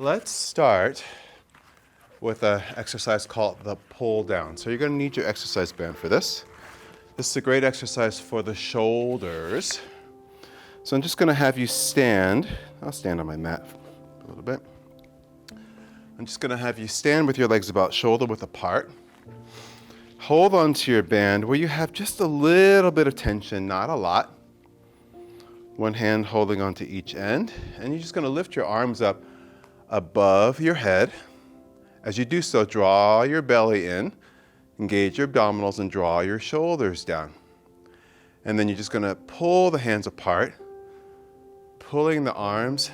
let's start with an exercise called the pull down. So you're going to need your exercise band for this. This is a great exercise for the shoulders. So I'm just going to have you stand. I'll stand on my mat a little bit. I'm just going to have you stand with your legs about shoulder width apart. Hold onto your band where you have just a little bit of tension, not a lot. One hand holding onto each end, and you're just going to lift your arms up above your head. As you do so, draw your belly in, engage your abdominals, and draw your shoulders down. And then you're just going to pull the hands apart, pulling the arms,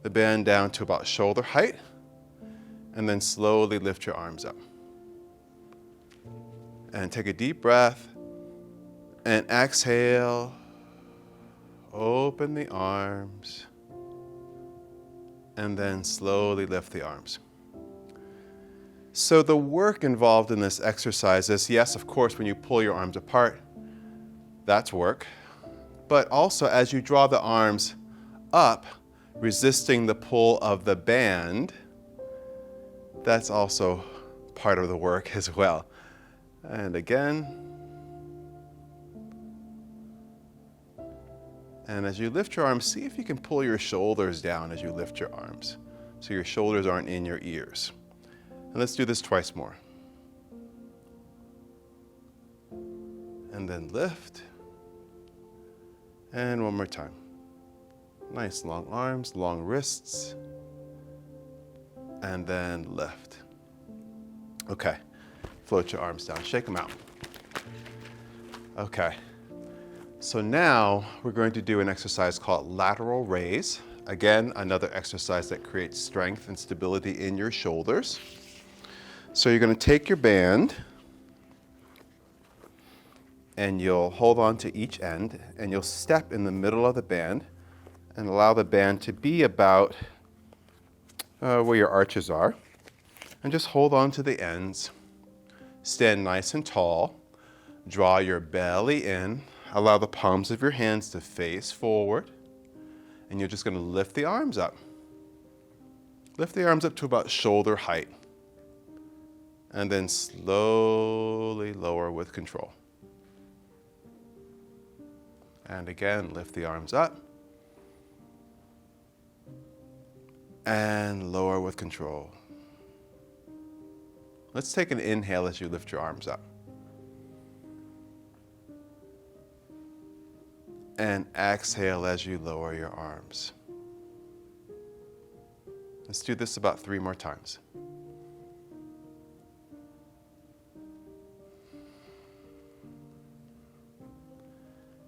the band down to about shoulder height, and then slowly lift your arms up. And take a deep breath, and exhale. Open the arms, and then slowly lift the arms. So the work involved in this exercise is, yes, of course, when you pull your arms apart, that's work. But also as you draw the arms up, resisting the pull of the band, that's also part of the work as well. And again. And as you lift your arms, see if you can pull your shoulders down as you lift your arms, so your shoulders aren't in your ears. And let's do this twice more. And then lift. And one more time. Nice long arms, long wrists. And then lift. Okay. Float your arms down. Shake them out. Okay. So now we're going to do an exercise called lateral raise. Again, another exercise that creates strength and stability in your shoulders. So you're going to take your band and you'll hold on to each end and you'll step in the middle of the band and allow the band to be about where your arches are. And just hold on to the ends. Stand nice and tall. Draw your belly in. Allow the palms of your hands to face forward. And you're just going to lift the arms up. Lift the arms up to about shoulder height. And then slowly lower with control. And again, lift the arms up. And lower with control. Let's take an inhale as you lift your arms up. And exhale as you lower your arms. Let's do this about 3 more times.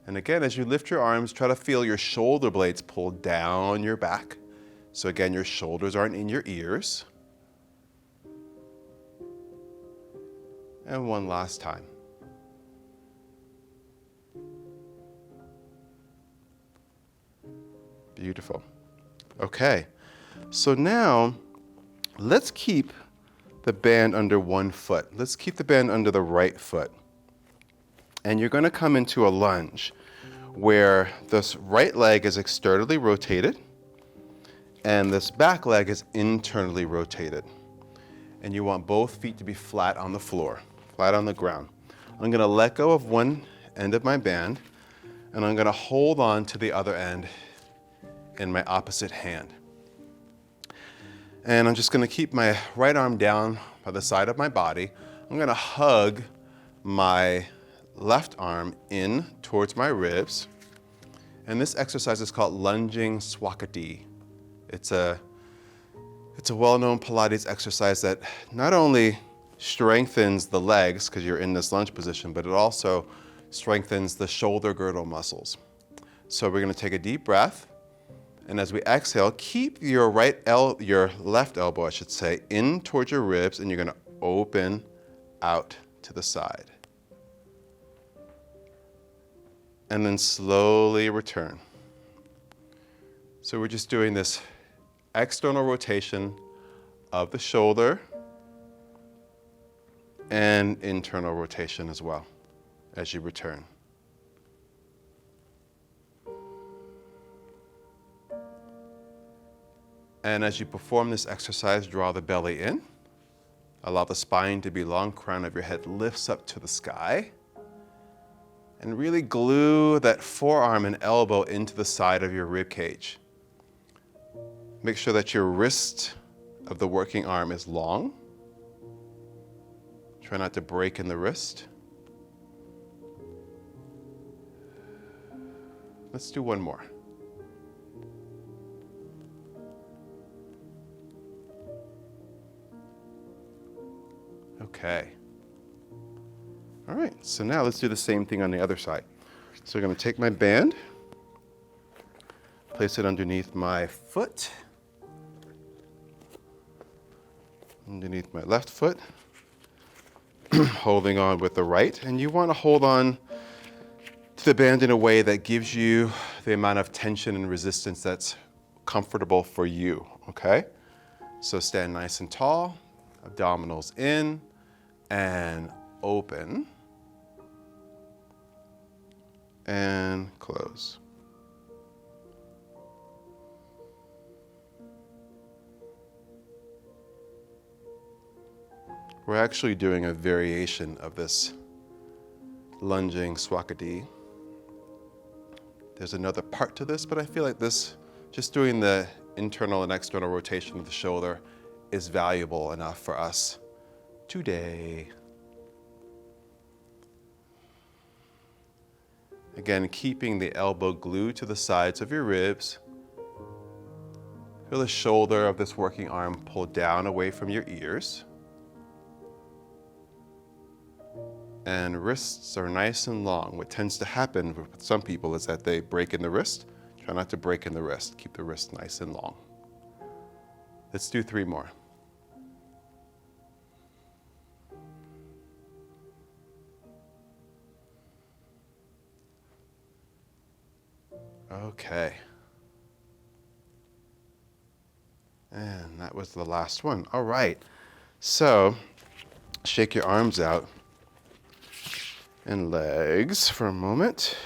And again, as you lift your arms, try to feel your shoulder blades pull down your back. So again, your shoulders aren't in your ears. And one last time. Beautiful. Okay, so now let's keep the band under one foot. Let's keep the band under the right foot. And you're going to come into a lunge where this right leg is externally rotated and this back leg is internally rotated. And you want both feet to be flat on the floor, flat on the ground. I'm going to let go of one end of my band and I'm going to hold on to the other end in my opposite hand. And I'm just going to keep my right arm down by the side of my body. I'm going to hug my left arm in towards my ribs. And this exercise is called lunging Swakadee. It's a well-known Pilates exercise that not only strengthens the legs because you're in this lunge position, but it also strengthens the shoulder girdle muscles. So we're going to take a deep breath. And as we exhale, keep your left elbow, I should say, in towards your ribs, and you're going to open out to the side. And then slowly return. So we're just doing this external rotation of the shoulder and internal rotation as well as you return. And as you perform this exercise, draw the belly in. Allow the spine to be long, crown of your head lifts up to the sky. And really glue that forearm and elbow into the side of your rib cage. Make sure that your wrist of the working arm is long. Try not to break in the wrist. Let's do one more. Okay. All right, so now let's do the same thing on the other side. So I'm going to take my band, place it underneath my foot, underneath my left foot, holding on with the right. And you want to hold on to the band in a way that gives you the amount of tension and resistance that's comfortable for you, okay? So stand nice and tall, abdominals in and open and close. We're actually doing a variation of this lunging Swakadee. There's another part to this, but I feel like this, just doing the internal and external rotation of the shoulder, is valuable enough for us today. Again, keeping the elbow glued to the sides of your ribs. Feel the shoulder of this working arm pull down away from your ears. And wrists are nice and long. What tends to happen with some people is that they break in the wrist. Try not to break in the wrist. Keep the wrist nice and long. Let's do 3 more. Okay. And that was the last one. All right. So, shake your arms out and legs for a moment.